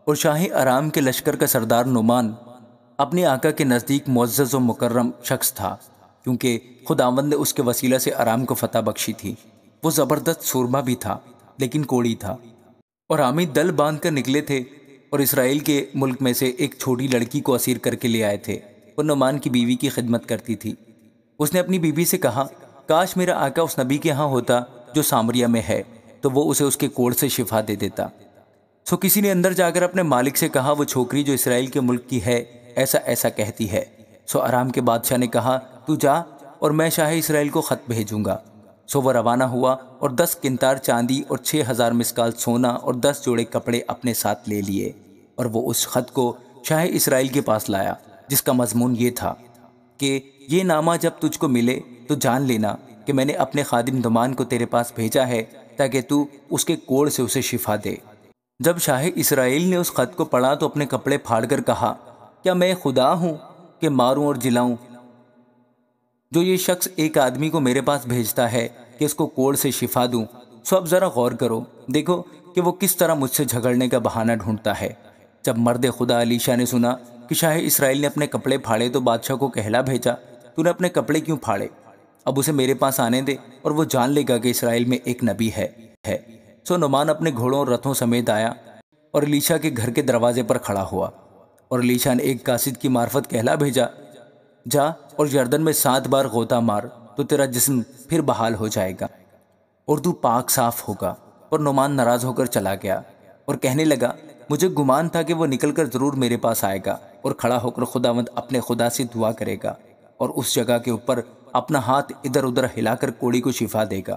اور شاہ ارام کے لشکر کا سردار نعمان اپنے آقا کے نزدیک معزز و مکرم شخص تھا، کیونکہ خداوند نے اس کے وسیلہ سے ارام کو فتح بخشی تھی۔ وہ زبردست سورما بھی تھا لیکن کوڑی تھا، اور عامی دل باندھ کر نکلے تھے اور اسرائیل کے ملک میں سے ایک چھوٹی لڑکی کو اسیر کر کے لے آئے تھے۔ وہ نعمان کی بیوی کی خدمت کرتی تھی۔ اس نے اپنی بیوی سے کہا، کاش میرا آقا اس نبی کے ہاں ہوتا جو سامریہ میں ہے، تو وہ اسے اس کے کوڑ سے شفا دے دیتا۔ سو کسی نے اندر جا کر اپنے مالک سے کہا، وہ چھوکری جو اسرائیل کے ملک کی ہے ایسا ایسا کہتی ہے۔ سو ارام کے بادشاہ نے کہا، تو جا اور میں شاہ اسرائیل کو خط بھیجوں گا۔ سو وہ روانہ ہوا اور 10 قنطار چاندی اور 6000 مسکال سونا اور 10 جوڑے کپڑے اپنے ساتھ لے لیے، اور وہ اس خط کو شاہ اسرائیل کے پاس لایا، جس کا مضمون یہ تھا کہ یہ نامہ جب تجھ کو ملے تو جان لینا کہ میں نے اپنے خادم نعمان کو تیرے پاس بھیجا ہے تاکہ تو اس کے کوڑ سے اسے شفا دے۔ جب شاہ اسرائیل نے اس خط کو پڑھا تو اپنے کپڑے پھاڑ کر کہا، کیا میں خدا ہوں کہ ماروں اور جلاؤں؟ جو یہ شخص ایک آدمی کو میرے پاس بھیجتا ہے کہ اس کو کوڑ سے شفا دوں، سو اب ذرا غور کرو، دیکھو کہ وہ کس طرح مجھ سے جھگڑنے کا بہانہ ڈھونڈتا ہے۔ جب مرد خدا علیشا نے سنا کہ شاہ اسرائیل نے اپنے کپڑے پھاڑے تو بادشاہ کو کہلا بھیجا، تو نے اپنے کپڑے کیوں پھاڑے؟ اب اسے میرے پاس آنے دے اور وہ جان لے گا کہ اسرائیل میں ایک نبی ہے۔ سو نعمان اپنے گھوڑوں اور رتھوں سمیت آیا اور علیشا کے گھر کے دروازے پر کھڑا ہوا، اور علیشا نے ایک قاصد کی معرفت کہلا بھیجا، جا اور یردن میں 7 بار غوطہ مار تو تیرا جسم پھر بحال ہو جائے گا اور تو پاک صاف ہوگا۔ اور نعمان ناراض ہو کر چلا گیا اور کہنے لگا، مجھے گمان تھا کہ وہ نکل کر ضرور میرے پاس آئے گا اور کھڑا ہو کر خداوند اپنے خدا سے دعا کرے گا اور اس جگہ کے اوپر اپنا ہاتھ ادھر ادھر ہلا کر کوڑی کو شفا دے گا۔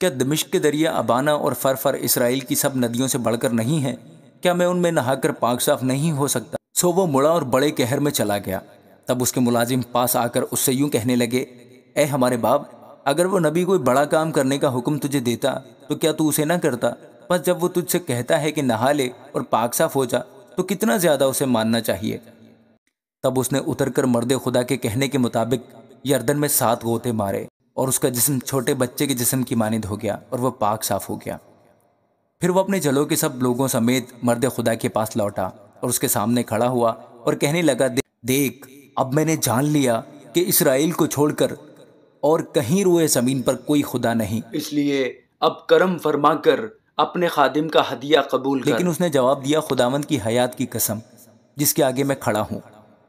کیا دمشق کے دریا ابانا اور فرفر اسرائیل کی سب ندیوں سے بڑھ کر نہیں ہیں؟ کیا میں ان میں نہا کر پاک صاف نہیں ہو سکتا؟ سو وہ مڑا اور بڑے قہر میں چلا گیا۔ تب اس کے ملازم پاس آ کر اس سے یوں کہنے لگے، اے ہمارے باپ، اگر وہ نبی کوئی بڑا کام کرنے کا حکم تجھے دیتا تو کیا تو اسے نہ کرتا؟ بس جب وہ تجھ سے کہتا ہے کہ نہا لے اور پاک صاف ہو جا تو کتنا زیادہ اسے ماننا چاہیے۔ تب اس نے اتر کر مرد خدا کے کہنے کے مطابق یردن میں 7 غوطے مارے اور اس کا جسم چھوٹے بچے کے جسم کی مانند ہو گیا اور وہ پاک صاف ہو گیا۔ پھر وہ اپنے جلوں کے سب لوگوں سمیت مرد خدا کے پاس لوٹا اور اس کے سامنے کھڑا ہوا اور کہنے لگا، دیکھ اب میں نے جان لیا کہ اسرائیل کو چھوڑ کر اور کہیں روئے زمین پر کوئی خدا نہیں، اس لیے اب کرم فرما کر اپنے خادم کا ہدیہ قبول کر۔ لیکن اس نے جواب دیا، خداوند کی حیات کی قسم جس کے آگے میں کھڑا ہوں،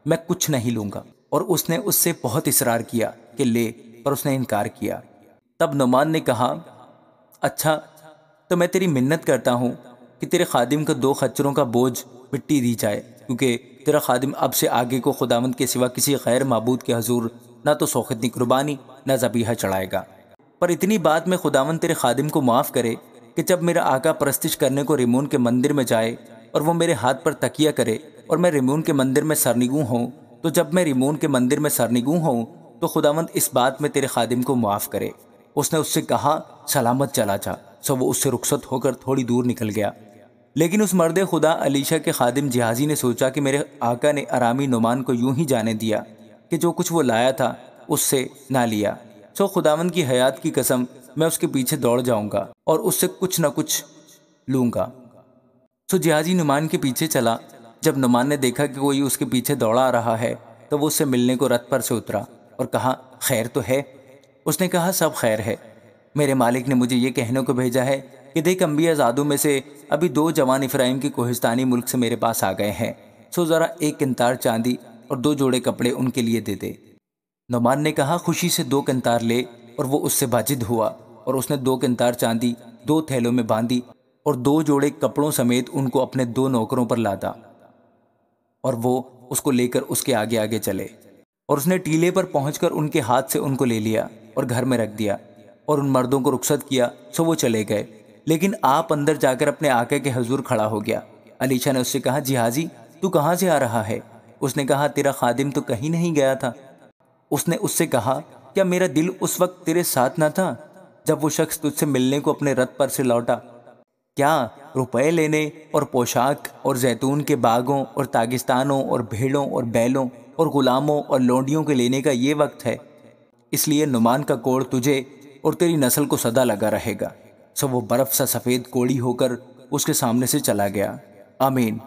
میں کچھ نہیں لوں گا۔ اور اس نے اس سے بہت اصرار کیا کہ لے، پر اس نے انکار کیا۔ تب نعمان نے کہا، اچھا تو میں تیری منت کرتا ہوں کہ تیرے خادم کو 2 خچروں کا بوجھ مٹی دی جائے، کیونکہ تیرا خادم اب سے آگے کو خداوند کے سوا کسی غیر معبود کے حضور نہ تو سوختنی قربانی نہ ذبیحہ چڑھائے گا۔ پر اتنی بات میں خداوند تیرے خادم کو معاف کرے کہ جب میرا آقا پرستش کرنے کو ریمون کے مندر میں جائے اور وہ میرے ہاتھ پر تکیہ کرے اور میں ریمون کے مندر میں سرنگوں ہوں، تو جب میں ریمون کے مندر میں سرنگوں ہوں تو خداوند اس بات میں تیرے خادم کو معاف کرے۔ اس نے اس سے کہا، سلامت چلا جا۔ سو وہ اس سے رخصت ہو کر تھوڑی دور نکل گیا۔ لیکن اس مرد خدا علیشا کے خادم جہازی نے سوچا کہ میرے آقا نے ارامی نعمان کو یوں ہی جانے دیا کہ جو کچھ وہ لایا تھا اس سے نہ لیا۔ سو خداوند کی حیات کی قسم میں اس کے پیچھے دوڑ جاؤں گا اور اس سے کچھ نہ کچھ لوں گا۔ سو جہازی نعمان کے پیچھے چلا۔ جب نعمان نے دیکھا کہ کوئی اس کے پیچھے دوڑا آ رہا ہے تو وہ اس سے ملنے کو رتھ پر سے اترا اور کہا، خیر تو ہے؟ اس نے کہا، سب خیر ہے۔ میرے مالک نے مجھے یہ کہنے کو بھیجا ہے کہ دیکھ، انبیاء زادوں میں سے ابھی 2 جوان افرائیم کے کوہستانی ملک سے میرے پاس آ گئے ہیں، سو ذرا 1 قنطار چاندی اور 2 جوڑے کپڑے ان کے لیے دے دے۔ نعمان نے کہا، خوشی سے 2 قنطار لے، اور وہ اس سے واجد ہوا، اور اس نے 2 قنطار چاندی 2 تھیلوں میں باندھی اور 2 جوڑے کپڑوں سمیت ان کو اپنے 2 نوکروں پر لادا، اور وہ اس کو لے کر اس کے آگے آگے چلے، اور اس نے ٹیلے پر پہنچ کر ان کے ہاتھ سے ان کو لے لیا اور گھر میں رکھ دیا اور ان مردوں کو رخصت کیا۔ سو وہ چلے گئے، لیکن آپ اندر جا کر اپنے آقا کے حضور کھڑا ہو گیا۔ علیشا نے اس سے کہا، جہازی تو کہاں سے آ رہا ہے؟ اس نے کہا، تیرا خادم تو کہیں نہیں گیا تھا۔ اس نے اس سے کہا، کیا میرا دل اس وقت تیرے ساتھ نہ تھا جب وہ شخص تجھ سے ملنے کو اپنے رتھ پر سے لوٹا؟ کیا روپے لینے اور پوشاک اور زیتون کے باغوں اور تاگستانوں اور بھیڑوں اور بیلوں اور غلاموں اور لونڈیوں کے لینے کا یہ وقت ہے؟ اس لیے نعمان کا کوڑ تجھے اور تیری نسل کو سدا لگا رہے گا۔ سو وہ برف سا سفید کوڑی ہو کر اس کے سامنے سے چلا گیا۔ آمین۔